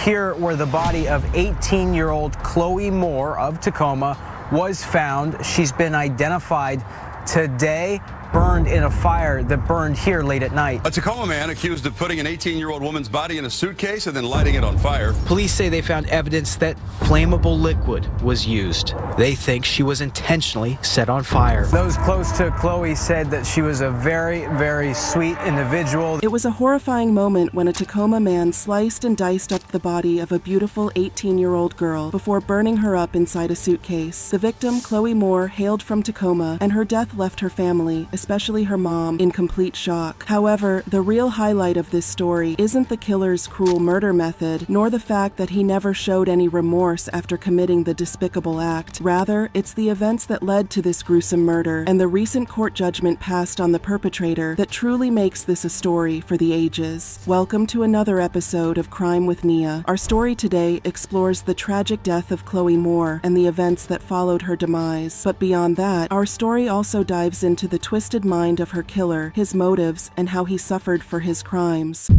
here where the body of 18-year-old Chloe Moore of Tacoma was found. She's been identified today, burned in a fire that burned here late at night. A Tacoma man accused of putting an 18-year-old woman's body in a suitcase and then lighting it on fire. Police say they found evidence that flammable liquid was used. They think she was intentionally set on fire. Those close to Chloe said that she was a very, very sweet individual. It was a horrifying moment when a Tacoma man sliced and diced up the body of a beautiful 18-year-old girl before burning her up inside a suitcase. The victim, Chloe Moore, hailed from Tacoma, and her death left her family, especially her mom, in complete shock. However, the real highlight of this story isn't the killer's cruel murder method, nor the fact that he never showed any remorse after committing the despicable act. Rather, it's the events that led to this gruesome murder and the recent court judgment passed on the perpetrator that truly makes this a story for the ages. Welcome to another episode of Crime with Nia. Our story today explores the tragic death of Chloe Moore and the events that followed her demise. But beyond that, our story also dives into the twisted mind of her killer, his motives, and how he suffered for his crimes.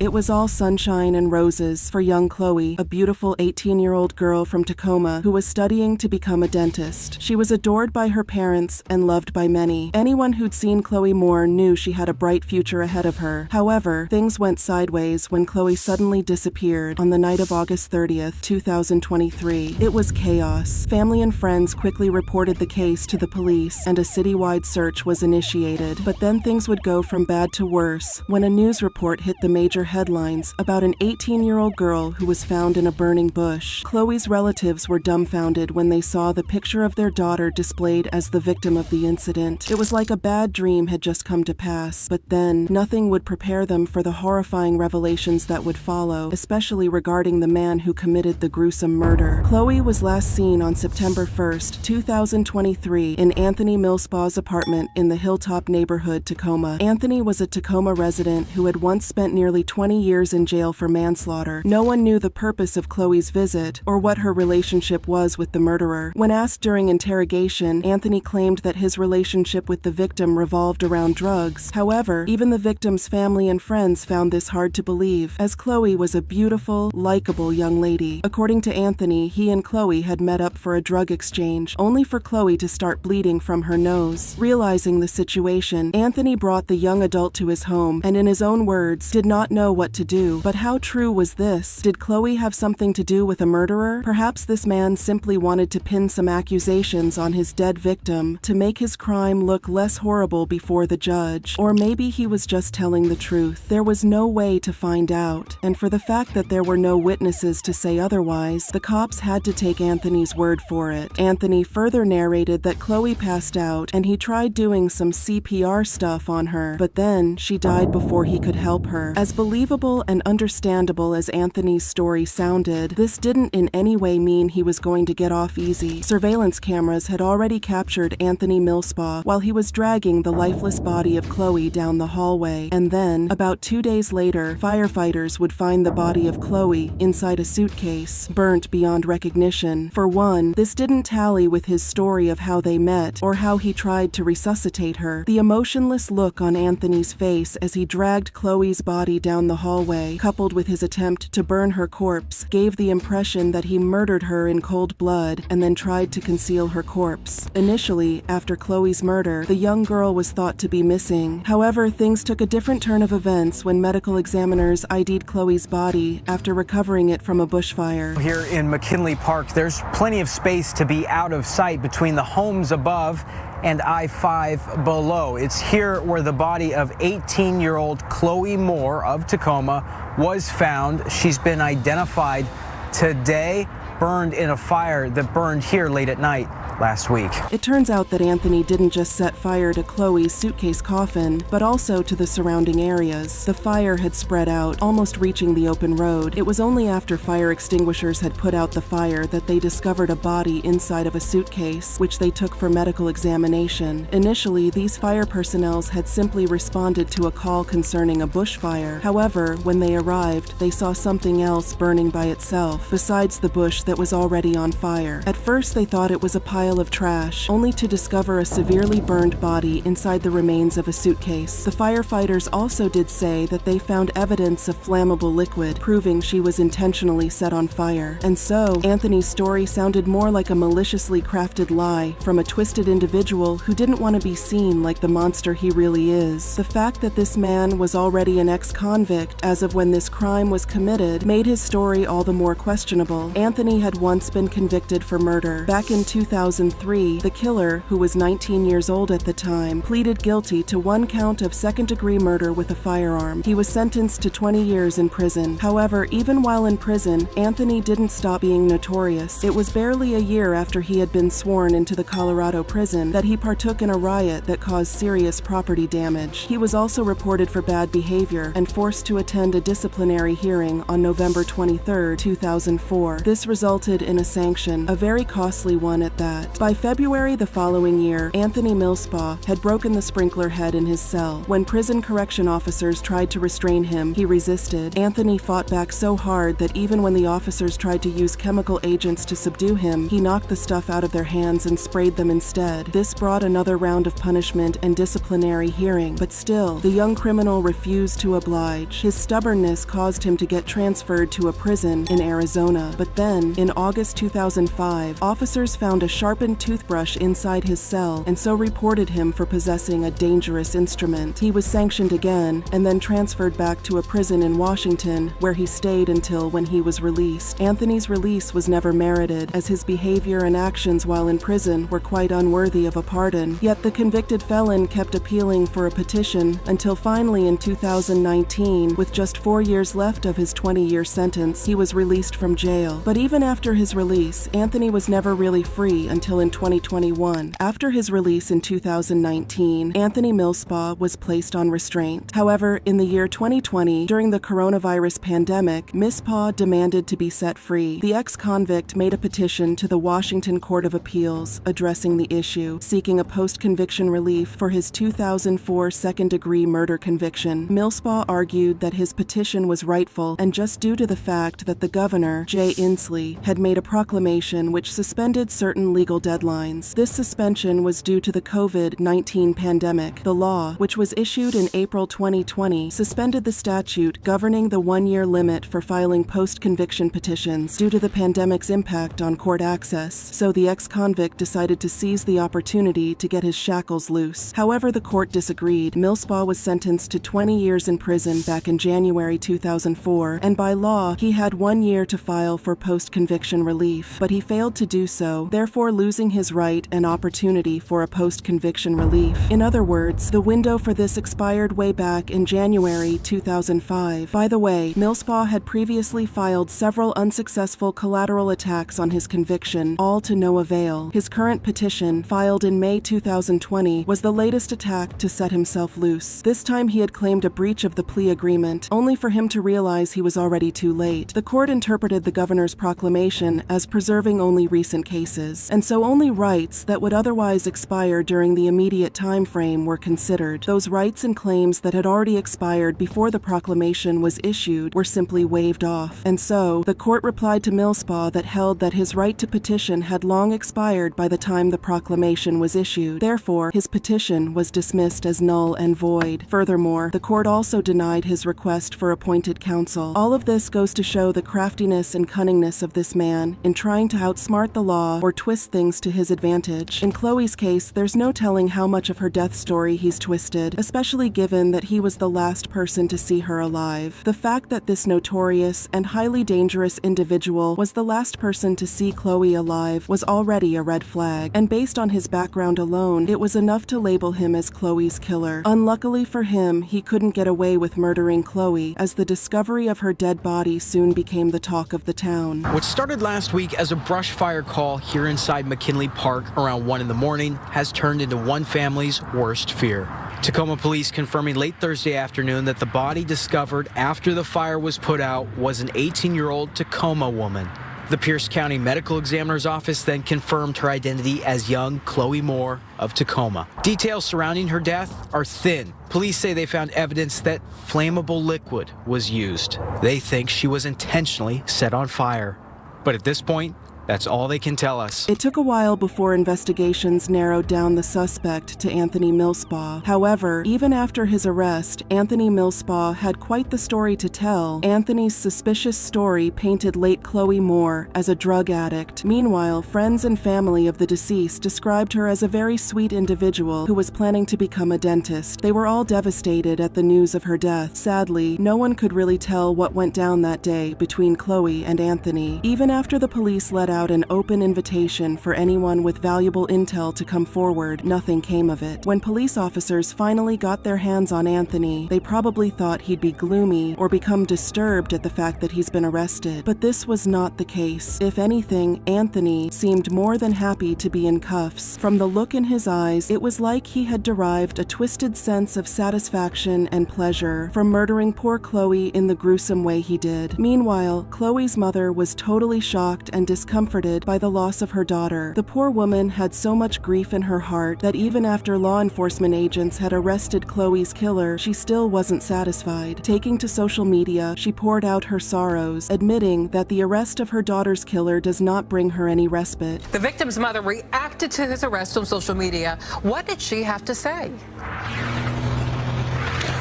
It was all sunshine and roses for young Chloe, a beautiful 18-year-old girl from Tacoma who was studying to become a dentist. She was adored by her parents and loved by many. Anyone who'd seen Chloe Moore knew she had a bright future ahead of her. However, things went sideways when Chloe suddenly disappeared on the night of August 30th, 2023. It was chaos. Family and friends quickly reported the case to the police, and a citywide search was initiated. But then things would go from bad to worse when a news report hit the major headlines about an 18-year-old girl who was found in a burning bush. Chloe's relatives were dumbfounded when they saw the picture of their daughter displayed as the victim of the incident. It was like a bad dream had just come to pass, but then nothing would prepare them for the horrifying revelations that would follow, especially regarding the man who committed the gruesome murder. Chloe was last seen on September 1st, 2023 in Anthony Millspaugh's apartment in the Hilltop neighborhood, Tacoma. Anthony was a Tacoma resident who had once spent nearly 20 years in jail for manslaughter. No one knew the purpose of Chloe's visit or what her relationship was with the murderer. When asked during interrogation, Anthony claimed that his relationship with the victim revolved around drugs. However, even the victim's family and friends found this hard to believe, as Chloe was a beautiful, likable young lady. According to Anthony, he and Chloe had met up for a drug exchange, only for Chloe to start bleeding from her nose. Realizing the situation, Anthony brought the young adult to his home and, in his own words, did not know what to do. But how true was this? Did Chloe have something to do with a murderer? Perhaps this man simply wanted to pin some accusations on his dead victim to make his crime look less horrible before the judge. Or maybe he was just telling the truth. There was no way to find out. And for the fact that there were no witnesses to say otherwise, the cops had to take Anthony's word for it. Anthony further narrated that Chloe passed out and he tried doing some CPR stuff on her, but then she died before he could help her. As believable and understandable as Anthony's story sounded, this didn't in any way mean he was going to get off easy. Surveillance cameras had already captured Anthony Millspaugh while he was dragging the lifeless body of Chloe down the hallway. And then, about 2 days later, firefighters would find the body of Chloe inside a suitcase, burnt beyond recognition. For one, this didn't tally with his story of how they met or how he tried to resuscitate her. The emotionless look on Anthony's face as he dragged Chloe's body down the hallway, coupled with his attempt to burn her corpse, gave the impression that he murdered her in cold blood and then tried to conceal her corpse. Initially, after Chloe's murder, the young girl was thought to be missing. However, things took a different turn of events when medical examiners ID'd Chloe's body after recovering it from a bushfire. Here in McKinley Park, there's plenty of space to be out of sight between the homes above and I-5 below. It's here where the body of 18-year-old Chloe Moore of Tacoma was found. She's been identified today, burned in a fire that burned here late at night last week. It turns out that Anthony didn't just set fire to Chloe's suitcase coffin, but also to the surrounding areas. The fire had spread out, almost reaching the open road. It was only after fire extinguishers had put out the fire that they discovered a body inside of a suitcase, which they took for medical examination. Initially, these fire personnel had simply responded to a call concerning a bushfire. However, when they arrived, they saw something else burning by itself, besides the bush that was already on fire. At first, they thought it was a pile pile of trash, only to discover a severely burned body inside the remains of a suitcase. The firefighters also did say that they found evidence of flammable liquid, proving she was intentionally set on fire. And so, Anthony's story sounded more like a maliciously crafted lie from a twisted individual who didn't want to be seen like the monster he really is. The fact that this man was already an ex-convict as of when this crime was committed made his story all the more questionable. Anthony had once been convicted for murder. Back in 2003, the killer, who was 19 years old at the time, pleaded guilty to one count of second-degree murder with a firearm. He was sentenced to 20 years in prison. However, even while in prison, Anthony didn't stop being notorious. It was barely a year after he had been sworn into the Colorado prison that he partook in a riot that caused serious property damage. He was also reported for bad behavior and forced to attend a disciplinary hearing on November 23, 2004. This resulted in a sanction, a very costly one at that. By February the following year, Anthony Millspaugh had broken the sprinkler head in his cell. When prison correction officers tried to restrain him, he resisted. Anthony fought back so hard that even when the officers tried to use chemical agents to subdue him, he knocked the stuff out of their hands and sprayed them instead. This brought another round of punishment and disciplinary hearing, but still, the young criminal refused to oblige. His stubbornness caused him to get transferred to a prison in Arizona. But then, in August 2005, officers found a sharpened toothbrush inside his cell and so reported him for possessing a dangerous instrument. He was sanctioned again and then transferred back to a prison in Washington, where he stayed until when he was released. Anthony's release was never merited, as his behavior and actions while in prison were quite unworthy of a pardon. Yet the convicted felon kept appealing for a petition until finally in 2019, with just 4 years left of his 20-year sentence, he was released from jail. But even after his release, Anthony was never really free until in 2021. After his release in 2019, Anthony Millspaugh was placed on restraint. However, in the year 2020, during the coronavirus pandemic, Millspaugh demanded to be set free. The ex-convict made a petition to the Washington Court of Appeals addressing the issue, seeking a post-conviction relief for his 2004 second-degree murder conviction. Millspaugh argued that his petition was rightful and just due to the fact that the governor, Jay Inslee, had made a proclamation which suspended certain legal deadlines. This suspension was due to the COVID-19 pandemic. The law, which was issued in April 2020, suspended the statute governing the one-year limit for filing post-conviction petitions due to the pandemic's impact on court access, so the ex-convict decided to seize the opportunity to get his shackles loose. However, the court disagreed. Millspaugh was sentenced to 20 years in prison back in January 2004, and by law, he had 1 year to file for post-conviction relief, but he failed to do so, therefore losing his right and opportunity for a post-conviction relief. In other words, the window for this expired way back in January 2005. By the way, Millspaugh had previously filed several unsuccessful collateral attacks on his conviction, all to no avail. His current petition, filed in May 2020, was the latest attack to set himself loose. This time he had claimed a breach of the plea agreement, only for him to realize he was already too late. The court interpreted the governor's proclamation as preserving only recent cases, and so only rights that would otherwise expire during the immediate time frame were considered. Those rights and claims that had already expired before the proclamation was issued were simply waived off. And so, the court replied to Millspaugh that held that his right to petition had long expired by the time the proclamation was issued. Therefore, his petition was dismissed as null and void. Furthermore, the court also denied his request for appointed counsel. All of this goes to show the craftiness and cunningness of this man in trying to outsmart the law or twist things to his advantage. In Chloe's case, there's no telling how much of her death story he's twisted, especially given that he was the last person to see her alive. The fact that this notorious and highly dangerous individual was the last person to see Chloe alive was already a red flag, and based on his background alone, it was enough to label him as Chloe's killer. Unluckily for him, he couldn't get away with murdering Chloe, as the discovery of her dead body soon became the talk of the town. What started last week as a brush fire call here inside McKinley Park around 1 in the morning has turned into one family's worst fear. Tacoma police confirming late Thursday afternoon that the body discovered after the fire was put out was an 18-year-old Tacoma woman. The Pierce County Medical Examiner's Office then confirmed her identity as young Chloe Moore of Tacoma. Details surrounding her death are thin. Police say they found evidence that flammable liquid was used. They think she was intentionally set on fire. But at this point, That's all they can tell us. It took a while before investigations narrowed down the suspect to Anthony Millspaugh. However, even after his arrest, Anthony Millspaugh had quite the story to tell. Anthony's suspicious story painted late Chloe Moore as a drug addict. Meanwhile, friends and family of the deceased described her as a very sweet individual who was planning to become a dentist. They were all devastated at the news of her death. Sadly, no one could really tell what went down that day between Chloe and Anthony. Even after the police let out an open invitation for anyone with valuable intel to come forward, nothing came of it. When police officers finally got their hands on Anthony, they probably thought he'd be gloomy or become disturbed at the fact that he's been arrested. But this was not the case. If anything, Anthony seemed more than happy to be in cuffs. From the look in his eyes, it was like he had derived a twisted sense of satisfaction and pleasure from murdering poor Chloe in the gruesome way he did. Meanwhile, Chloe's mother was totally shocked and discomforted by the loss of her daughter. The poor woman had so much grief in her heart that even after law enforcement agents had arrested Chloe's killer, she still wasn't satisfied. Taking to social media, she poured out her sorrows, admitting that the arrest of her daughter's killer does not bring her any respite. The victim's mother reacted to his arrest on social media. What did she have to say?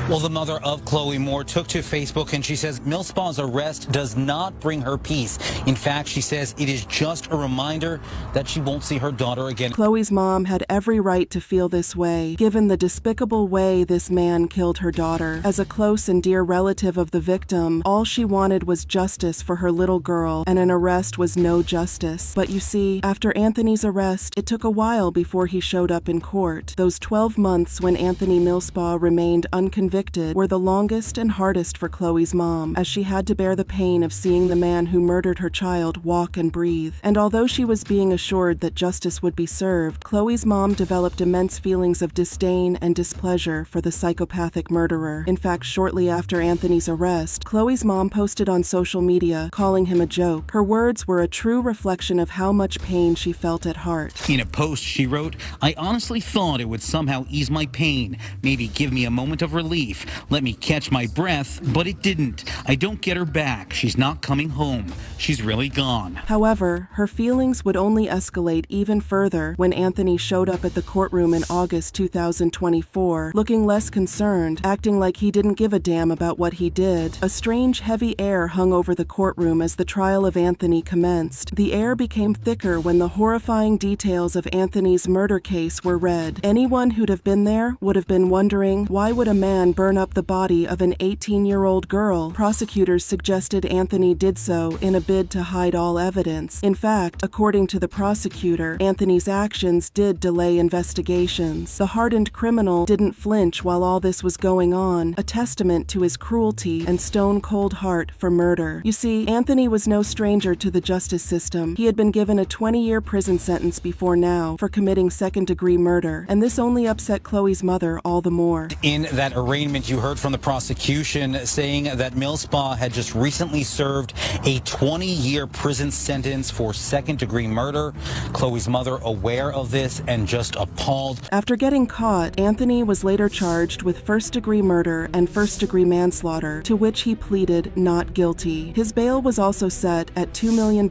Well, the mother of Chloe Moore took to Facebook and she says Millspaugh's arrest does not bring her peace. In fact, she says it is just a reminder that she won't see her daughter again. Chloe's mom had every right to feel this way, given the despicable way this man killed her daughter. As a close and dear relative of the victim, all she wanted was justice for her little girl, and an arrest was no justice. But you see, after Anthony's arrest, it took a while before he showed up in court. Those 12 months when Anthony Millspaugh remained unconvicted were the longest and hardest for Chloe's mom, as she had to bear the pain of seeing the man who murdered her child walk and breathe. And although she was being assured that justice would be served, Chloe's mom developed immense feelings of disdain and displeasure for the psychopathic murderer. In fact, shortly after Anthony's arrest, Chloe's mom posted on social media, calling him a joke. Her words were a true reflection of how much pain she felt at heart. In a post, she wrote, "I honestly thought it would somehow ease my pain, maybe give me a moment of relief, let me catch my breath, but it didn't. I don't get her back. She's not coming home. She's really gone." However, her feelings would only escalate even further when Anthony showed up at the courtroom in August 2024, looking less concerned, acting like he didn't give a damn about what he did. A strange, heavy air hung over the courtroom as the trial of Anthony commenced. The air became thicker when the horrifying details of Anthony's murder case were read. Anyone who'd have been there would have been wondering, why would a man burn up the body of an 18-year-old girl? Prosecutors suggested Anthony did so in a bid to hide all evidence. In fact, according to the prosecutor, Anthony's actions did delay investigations. The hardened criminal didn't flinch while all this was going on, a testament to his cruelty and stone-cold heart for murder. You see, Anthony was no stranger to the justice system. He had been given a 20-year prison sentence before now for committing second-degree murder, and this only upset Chloe's mother all the more. In that arraignment, you heard from the prosecution saying that Millspaugh had just recently served a 20-year prison sentence for second-degree murder. Chloe's mother aware of this and just appalled. After getting caught, Anthony was later charged with first-degree murder and first-degree manslaughter, to which he pleaded not guilty. His bail was also set at $2 million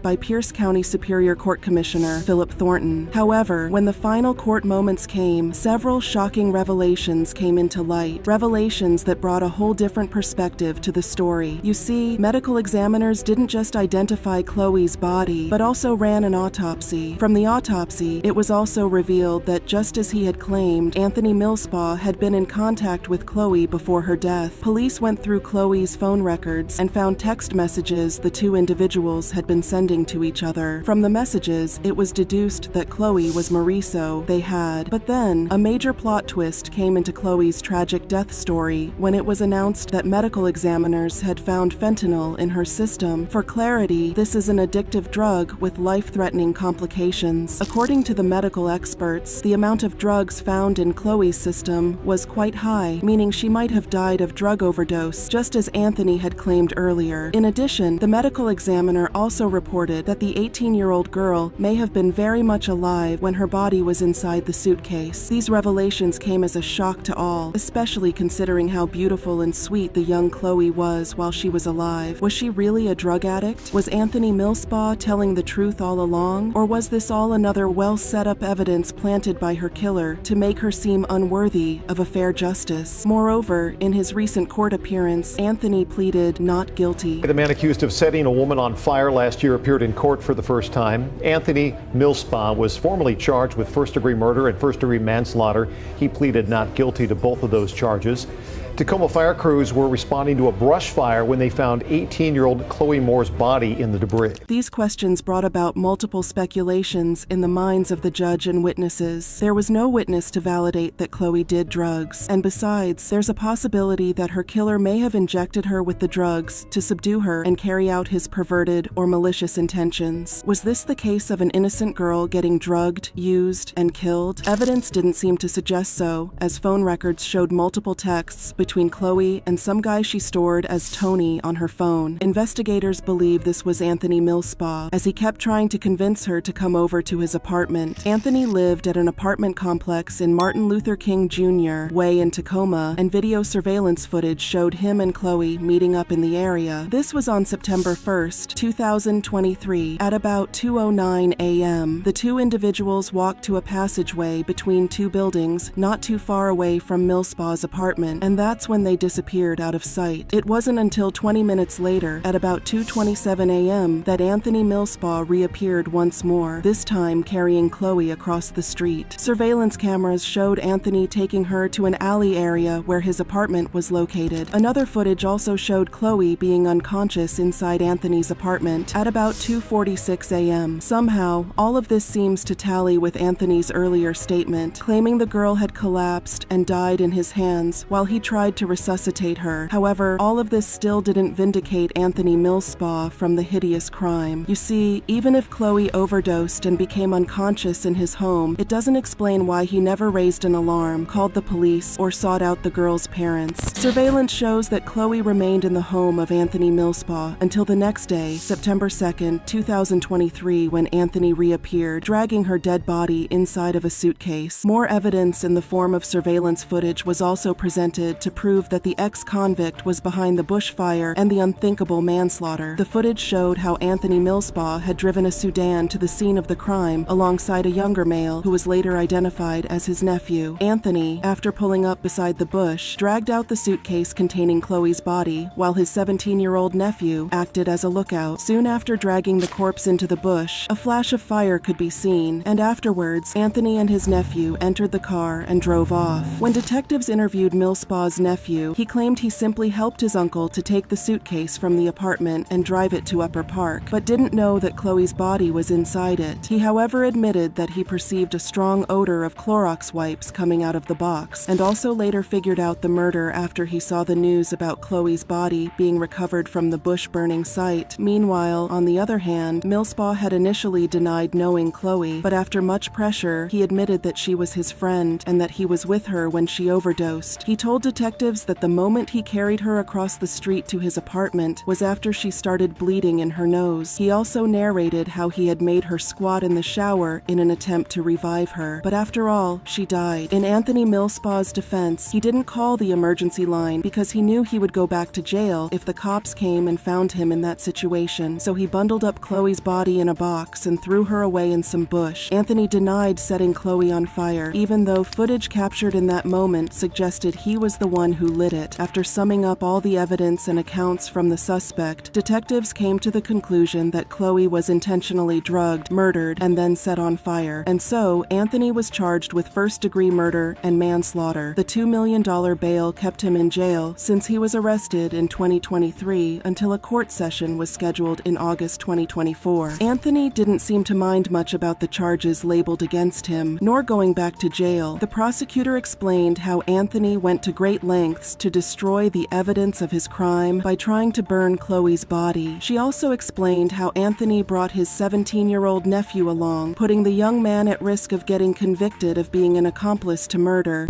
by Pierce County Superior Court Commissioner Philip Thornton. However, when the final court moments came, several shocking revelations came into light. Revelations that brought a whole different perspective to the story. You see, medical examiners didn't just identify Chloe's body, but also ran an autopsy. From the autopsy, it was also revealed that just as he had claimed, Anthony Millspaugh had been in contact with Chloe before her death. Police went through Chloe's phone records and found text messages the two individuals had been sending to each other. From the messages, it was deduced that Chloe was Mauricio they had. But then, a major plot twist came into Chloe's tragic death story when it was announced that medical examiners had found fentanyl in her system. For clarity, this is an addictive drug with life-threatening complications. According to the medical experts, the amount of drugs found in Chloe's system was quite high, meaning she might have died of drug overdose, just as Anthony had claimed earlier. In addition, the medical examiner also reported that the 18-year-old girl may have been very much alive when her body was inside the suitcase. These revelations came as a shock to all, especially especially considering how beautiful and sweet the young Chloe was while she was alive. Was she really a drug addict? Was Anthony Millspaugh telling the truth all along? Or was this all another well-set-up evidence planted by her killer to make her seem unworthy of a fair justice? Moreover, in his recent court appearance, Anthony pleaded not guilty. The man accused of setting a woman on fire last year appeared in court for the first time. Anthony Millspaugh was formally charged with first-degree murder and first-degree manslaughter. He pleaded not guilty to both of those charges. Tacoma fire crews were responding to a brush fire when they found 18-year-old Chloe Moore's body in the debris. These questions brought about multiple speculations in the minds of the judge and witnesses. There was no witness to validate that Chloe did drugs, and besides, there's a possibility that her killer may have injected her with the drugs to subdue her and carry out his perverted or malicious intentions. Was this the case of an innocent girl getting drugged, used, and killed? Evidence didn't seem to suggest so, as phone records showed multiple texts between Chloe and some guy she stored as Tony on her phone. Investigators believe this was Anthony Millspaugh, as he kept trying to convince her to come over to his apartment. Anthony lived at an apartment complex in Martin Luther King Jr. Way in Tacoma, and video surveillance footage showed him and Chloe meeting up in the area. This was on September 1st, 2023, at about 2:09 a.m. The two individuals walked to a passageway between two buildings not too far away from Millspaugh's apartment, and that's when they disappeared out of sight. It wasn't until 20 minutes later, at about 2:27 a.m., that Anthony Millspaugh reappeared once more, this time carrying Chloe across the street. Surveillance cameras showed Anthony taking her to an alley area where his apartment was located. Another footage also showed Chloe being unconscious inside Anthony's apartment at about 2:46 a.m. Somehow, all of this seems to tally with Anthony's earlier statement, claiming the girl had collapsed and died in his hands while he tried to resuscitate her. However, all of this still didn't vindicate Anthony Millspaugh from the hideous crime. You see, even if Chloe overdosed and became unconscious in his home, it doesn't explain why he never raised an alarm, called the police, or sought out the girl's parents. Surveillance shows that Chloe remained in the home of Anthony Millspaugh until the next day, September 2nd, 2023, when Anthony reappeared, dragging her dead body inside of a suitcase. More evidence in the form of surveillance footage was also presented to prove that the ex-convict was behind the bushfire and the unthinkable manslaughter. The footage showed how Anthony Millspaugh had driven a sedan to the scene of the crime alongside a younger male who was later identified as his nephew. Anthony, after pulling up beside the bush, dragged out the suitcase containing Chloe's body, while his 17-year-old nephew acted as a lookout. Soon after dragging the corpse into the bush, a flash of fire could be seen, and afterwards, Anthony and his nephew entered the car and drove off. When detectives interviewed Millspaugh's nephew, he claimed he simply helped his uncle to take the suitcase from the apartment and drive it to Upper Park, but didn't know that Chloe's body was inside it. He, however, admitted that he perceived a strong odor of Clorox wipes coming out of the box, and also later figured out the murder after he saw the news about Chloe's body being recovered from the bush-burning site. Meanwhile, on the other hand, Millspaugh had initially denied knowing Chloe, but after much pressure, he admitted that she was his friend and that he was with her when she overdosed. He told detectives that the moment he carried her across the street to his apartment was after she started bleeding in her nose. He also narrated how he had made her squat in the shower in an attempt to revive her, but after all, she died. In Anthony Millspaugh's defense, he didn't call the emergency line because he knew he would go back to jail if the cops came and found him in that situation, so he bundled up Chloe's body in a box and threw her away in some bush. Anthony denied setting Chloe on fire, even though footage captured in that moment suggested he was the one who lit it. After summing up all the evidence and accounts from the suspect, detectives came to the conclusion that Chloe was intentionally drugged, murdered, and then set on fire, and so Anthony was charged with first-degree murder and manslaughter. The $2 million bail kept him in jail since he was arrested in 2023 until a court session was scheduled in August 2024. Anthony didn't seem to mind much about the charges labeled against him, nor going back to jail. The prosecutor explained how Anthony went to great lengths to destroy the evidence of his crime by trying to burn Chloe's body. She also explained how Anthony brought his 17-year-old nephew along, putting the young man at risk of getting convicted of being an accomplice to murder.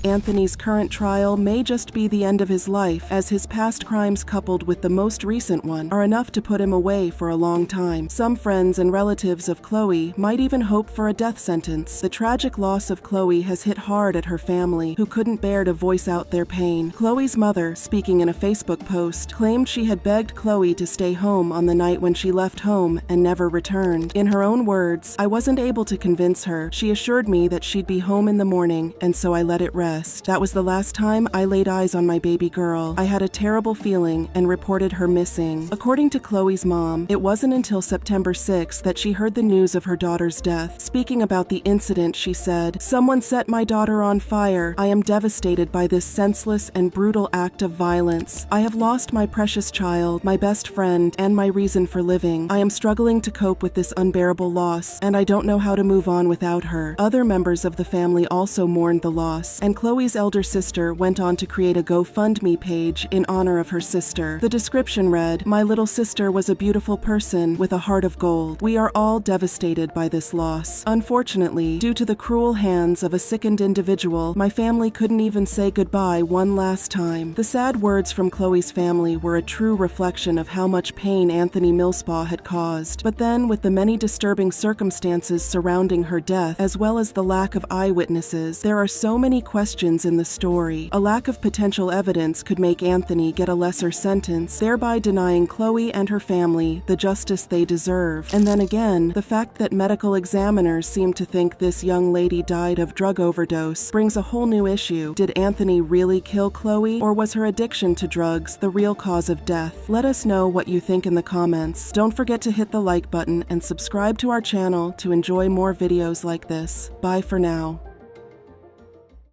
Anthony's current trial may just be the end of his life, as his past crimes coupled with the most recent one are enough to put him away for a long time. Some friends and relatives of Chloe might even hope for a death sentence. The tragic loss of Chloe has hit hard at her family, who couldn't bear to voice out their pain. Chloe's mother, speaking in a Facebook post, claimed she had begged Chloe to stay home on the night when she left home and never returned. In her own words, "I wasn't able to convince her. She assured me that she'd be home in the morning, and so I let it rest. That was the last time I laid eyes on my baby girl. I had a terrible feeling and reported her missing." According to Chloe's mom, it wasn't until September 6th that she heard the news of her daughter's death. Speaking about the incident, she said, "Someone set my daughter on fire. I am devastated by this senseless and brutal act of violence. I have lost my precious child, my best friend, and my reason for living. I am struggling to cope with this unbearable loss, and I don't know how to move on without her." Other members of the family also mourned the loss, and Chloe's elder sister went on to create a GoFundMe page in honor of her sister. The description read, "My little sister was a beautiful person with a heart of gold. We are all devastated by this loss. Unfortunately, due to the cruel hands of a sickened individual, my family couldn't even say goodbye one last time." The sad words from Chloe's family were a true reflection of how much pain Anthony Millspaugh had caused. But then, with the many disturbing circumstances surrounding her death, as well as the lack of eyewitnesses, there are so many questions in the story. A lack of potential evidence could make Anthony get a lesser sentence, thereby denying Chloe and her family the justice they deserve. And then again, the fact that medical examiners seem to think this young lady died of drug overdose brings a whole new issue. Did Anthony really kill Chloe, or was her addiction to drugs the real cause of death? Let us know what you think in the comments. Don't forget to hit the like button and subscribe to our channel to enjoy more videos like this. Bye for now.